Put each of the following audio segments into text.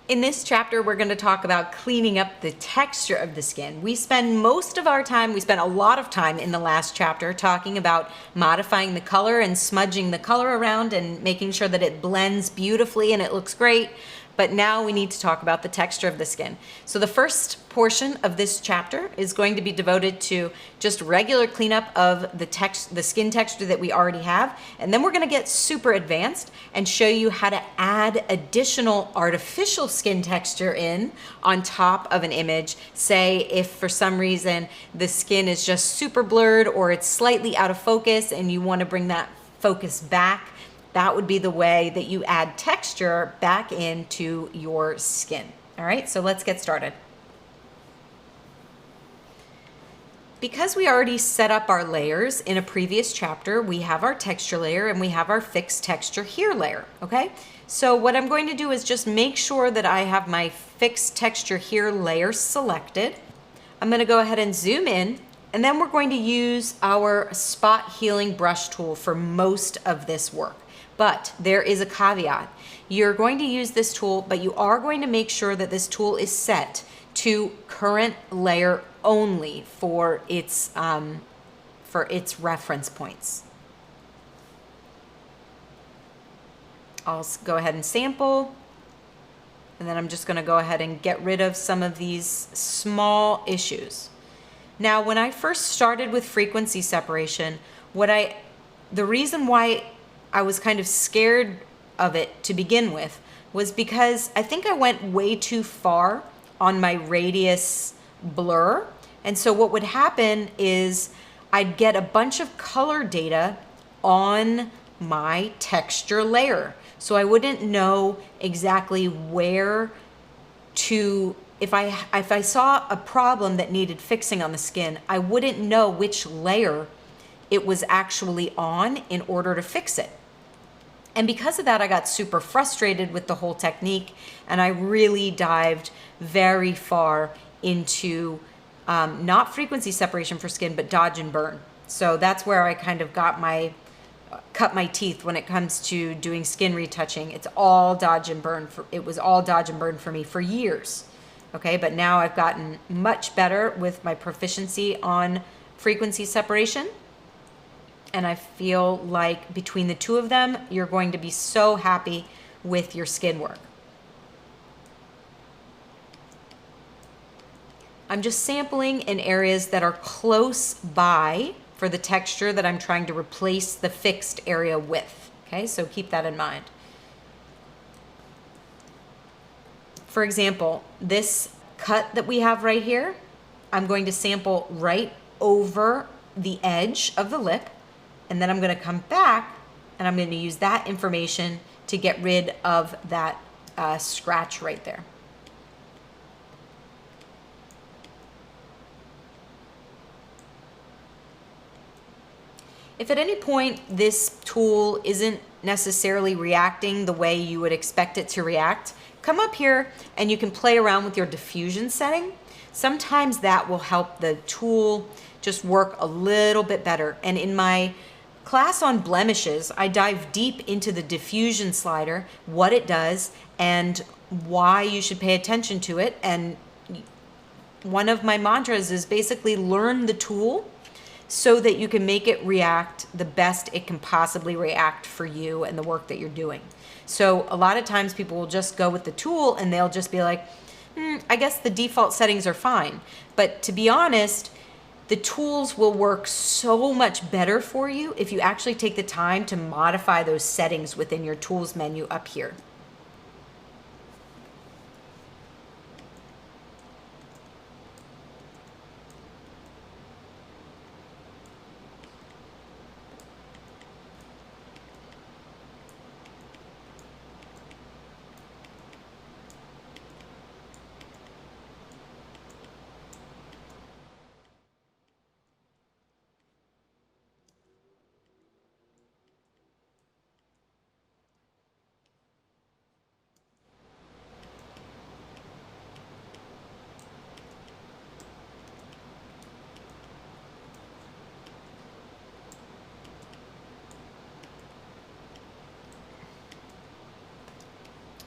In this chapter, we're going to talk about cleaning up the texture of the skin. We spend a lot of time in the last chapter talking about modifying the color and smudging the color around and making sure that it blends beautifully and it looks great. But now we need to talk about the texture of the skin. So the first portion of this chapter is going to be devoted to just regular cleanup of the skin texture that we already have. And then we're gonna get super advanced and show you how to add additional artificial skin texture in on top of an image. Say if for some reason the skin is just super blurred or it's slightly out of focus and you wanna bring that focus back, that would be the way that you add texture back into your skin. All right, so let's get started. Because we already set up our layers in a previous chapter, we have our texture layer and we have our fixed texture here layer, okay? So what I'm going to do is just make sure that I have my fixed texture here layer selected. I'm gonna go ahead and zoom in, and then we're going to use our spot healing brush tool for most of this work. But there is a caveat. You're going to use this tool, but you are going to make sure that this tool is set to current layer only for its reference points. I'll go ahead and sample, and then I'm just gonna go ahead and get rid of some of these small issues. Now, when I first started with frequency separation, the reason why I was kind of scared of it to begin with was because I think I went way too far on my radius blur. And so what would happen is I'd get a bunch of color data on my texture layer. So I wouldn't know exactly where to, if I saw a problem that needed fixing on the skin, I wouldn't know which layer it was actually on in order to fix it. And because of that, I got super frustrated with the whole technique, and I really dived very far into not frequency separation for skin, but dodge and burn. So that's where I kind of cut my teeth when it comes to doing skin retouching. It's all dodge and burn. It was all dodge and burn for me for years. Okay, but now I've gotten much better with my proficiency on frequency separation. And I feel like between the two of them, you're going to be so happy with your skin work. I'm just sampling in areas that are close by for the texture that I'm trying to replace the fixed area with. Okay, so keep that in mind. For example, this cut that we have right here, I'm going to sample right over the edge of the lip. And then I'm going to come back and I'm going to use that information to get rid of that scratch right there. If at any point this tool isn't necessarily reacting the way you would expect it to react, come up here and you can play around with your diffusion setting. Sometimes that will help the tool just work a little bit better. And in my class on blemishes, I dive deep into the diffusion slider, what it does, and why you should pay attention to it. And one of my mantras is basically learn the tool so that you can make it react the best it can possibly react for you and the work that you're doing. So a lot of times people will just go with the tool and they'll just be like, I guess the default settings are fine. But to be honest, the tools will work so much better for you if you actually take the time to modify those settings within your tools menu up here.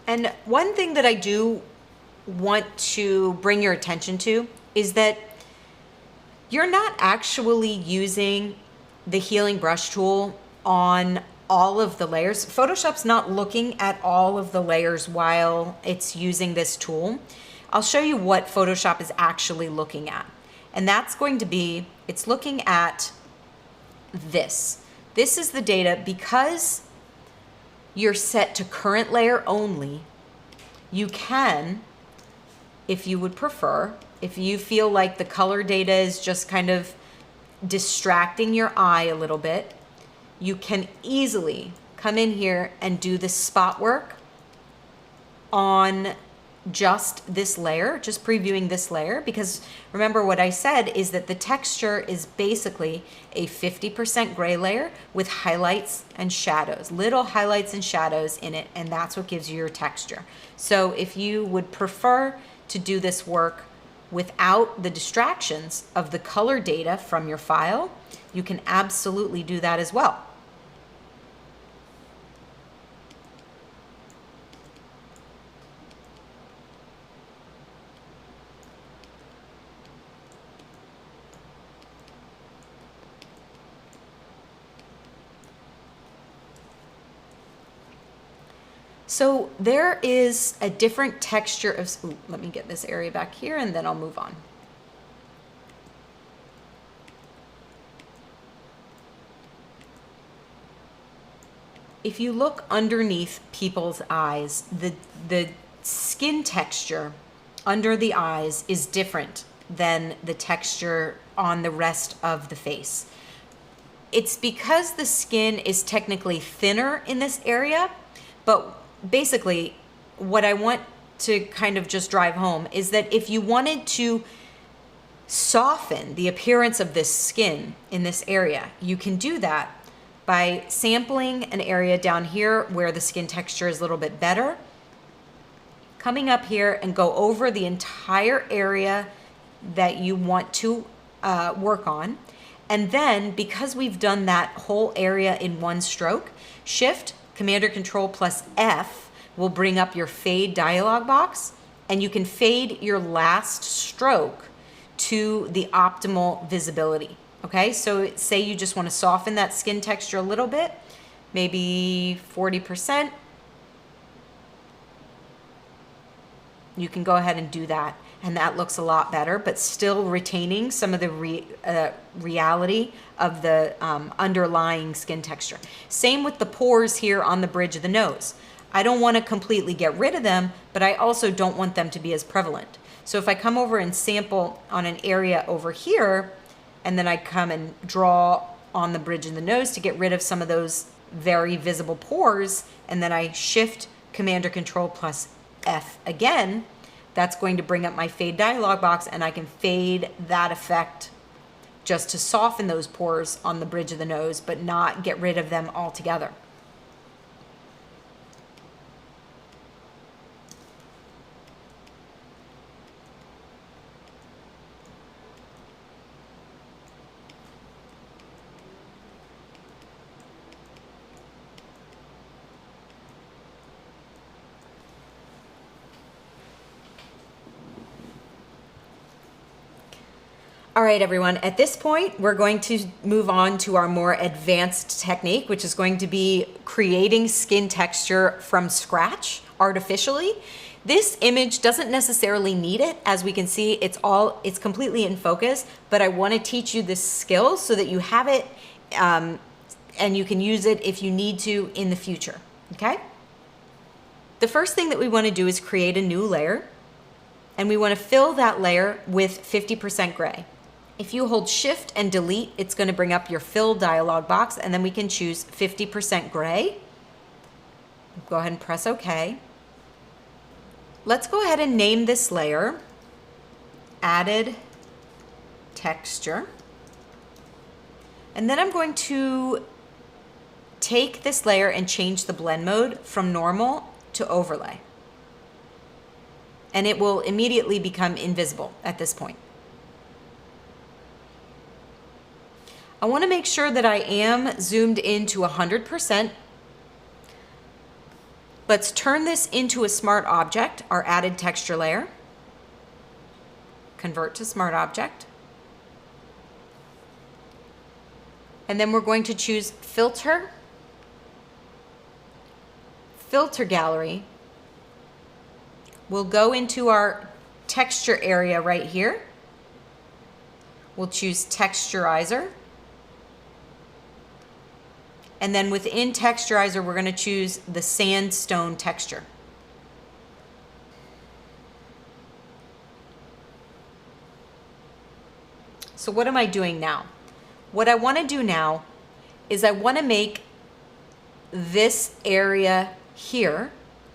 And one thing that I do want to bring your attention to is that you're not actually using the healing brush tool on all of the layers. Photoshop's not looking at all of the layers while it's using this tool. I'll show you what Photoshop is actually looking at. And that's going to be, it's looking at this. This is the data. Because you're set to current layer only, you can, if you would prefer, if you feel like the color data is just kind of distracting your eye a little bit, you can easily come in here and do the spot work on just this layer, just previewing this layer, because remember what I said is that the texture is basically a 50% gray layer with highlights and shadows, little highlights and shadows in it, and that's what gives you your texture. So if you would prefer to do this work without the distractions of the color data from your file, you can absolutely do that as well. So there is a different texture of, ooh, let me get this area back here and then I'll move on. If you look underneath people's eyes, the skin texture under the eyes is different than the texture on the rest of the face. It's because the skin is technically thinner in this area, but basically what I want to kind of just drive home is that if you wanted to soften the appearance of this skin in this area, you can do that by sampling an area down here where the skin texture is a little bit better, coming up here and go over the entire area that you want to work on. And then because we've done that whole area in one stroke, Shift, Command or Control plus F will bring up your fade dialog box, and you can fade your last stroke to the optimal visibility. Okay, so say you just want to soften that skin texture a little bit, maybe 40%. You can go ahead and do that, and that looks a lot better, but still retaining some of the reality of the underlying skin texture. Same with the pores here on the bridge of the nose. I don't want to completely get rid of them, but I also don't want them to be as prevalent. So if I come over and sample on an area over here, and then I come and draw on the bridge of the nose to get rid of some of those very visible pores, and then I Shift, Command or Control plus F again, that's going to bring up my fade dialog box, and I can fade that effect just to soften those pores on the bridge of the nose, but not get rid of them altogether. All right, everyone, at this point, we're going to move on to our more advanced technique, which is going to be creating skin texture from scratch artificially. This image doesn't necessarily need it. As we can see, it's completely in focus, but I want to teach you this skill so that you have it and you can use it if you need to in the future, okay? The first thing that we want to do is create a new layer, and we want to fill that layer with 50% gray. If you hold Shift and Delete, it's going to bring up your fill dialog box, and then we can choose 50% gray. Go ahead and press OK. Let's go ahead and name this layer Added Texture. And then I'm going to take this layer and change the blend mode from normal to overlay. And it will immediately become invisible at this point. I want to make sure that I am zoomed into 100%, Let's turn this into a smart object, our added texture layer. Convert to smart object. And then we're going to choose filter, filter gallery. We'll go into our texture area right here. We'll choose texturizer. And then within texturizer, we're going to choose the sandstone texture. So what am I doing now? What I want to do now is I want to make this area here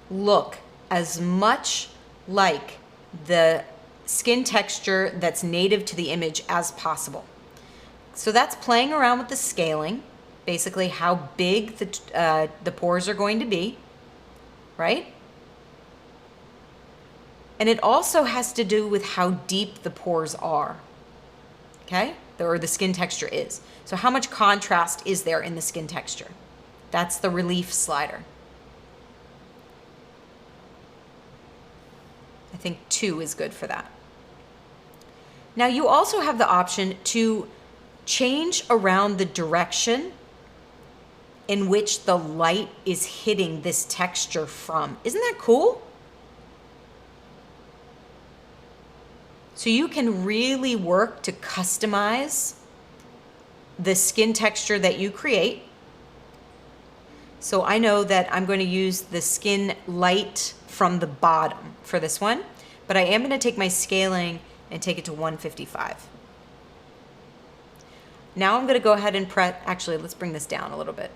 look as much like the skin texture that's native to the image as possible. So that's playing around with the scaling, basically how big the pores are going to be, right? And it also has to do with how deep the pores are, okay? Or the skin texture is. So how much contrast is there in the skin texture? That's the relief slider. I think 2 is good for that. Now you also have the option to change around the direction in which the light is hitting this texture from. Isn't that cool? So you can really work to customize the skin texture that you create. So I know that I'm going to use the skin light from the bottom for this one, but I am going to take my scaling and take it to 155. Now I'm going to go ahead and press, actually, let's bring this down a little bit.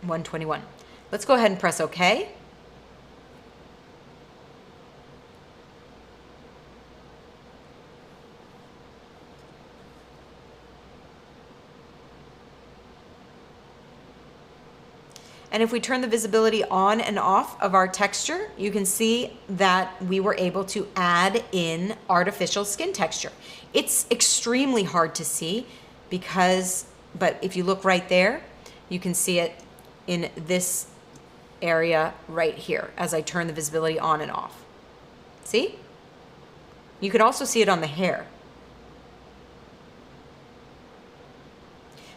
121. Let's go ahead and press OK. And if we turn the visibility on and off of our texture, you can see that we were able to add in artificial skin texture. It's extremely hard to see but if you look right there, you can see it in this area right here as I turn the visibility on and off. See? You can also see it on the hair.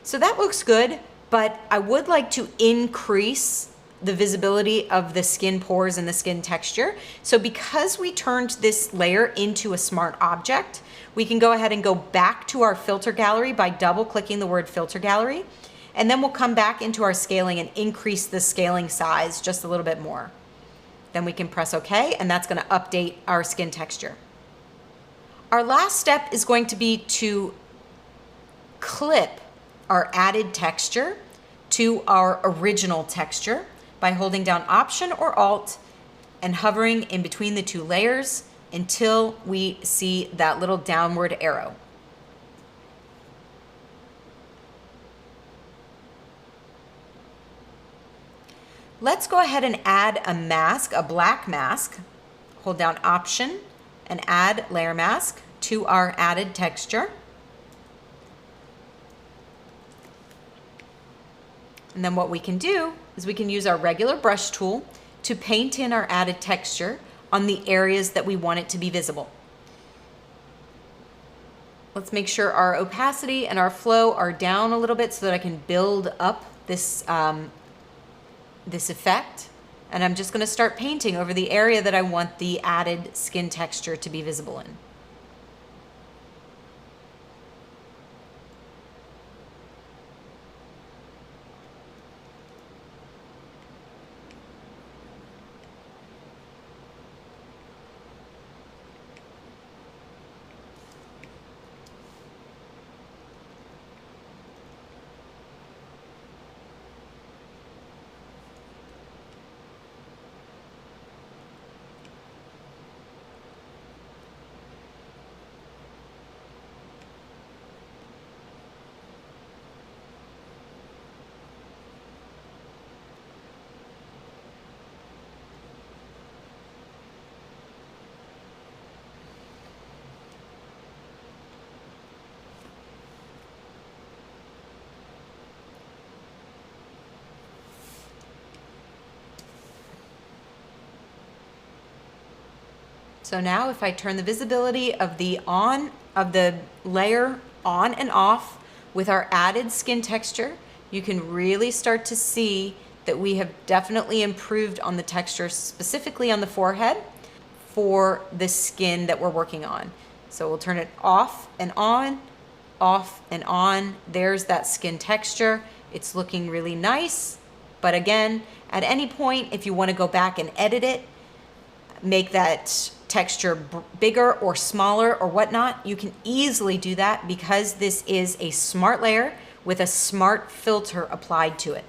So that looks good. But I would like to increase the visibility of the skin pores and the skin texture. So because we turned this layer into a smart object, we can go ahead and go back to our filter gallery by double clicking the word filter gallery. And then we'll come back into our scaling and increase the scaling size just a little bit more. Then we can press OK, and that's going to update our skin texture. Our last step is going to be to clip our added texture to our original texture by holding down Option or Alt and hovering in between the two layers until we see that little downward arrow. Let's go ahead and add a mask, a black mask. Hold down Option and add layer mask to our added texture. And then what we can do is we can use our regular brush tool to paint in our added texture on the areas that we want it to be visible. Let's make sure our opacity and our flow are down a little bit so that I can build up this, this effect. And I'm just going to start painting over the area that I want the added skin texture to be visible in. So now if I turn the visibility of the layer on and off with our added skin texture, you can really start to see that we have definitely improved on the texture, specifically on the forehead for the skin that we're working on. So we'll turn it off and on, off and on. There's that skin texture. It's looking really nice. But again, at any point, if you want to go back and edit it, make that texture bigger or smaller or whatnot, you can easily do that because this is a smart layer with a smart filter applied to it.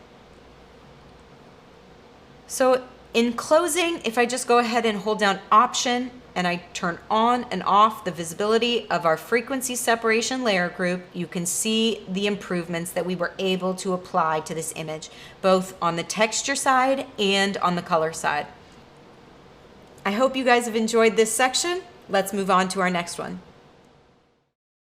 So in closing, if I just go ahead and hold down Option and I turn on and off the visibility of our frequency separation layer group, you can see the improvements that we were able to apply to this image, both on the texture side and on the color side. I hope you guys have enjoyed this section. Let's move on to our next one.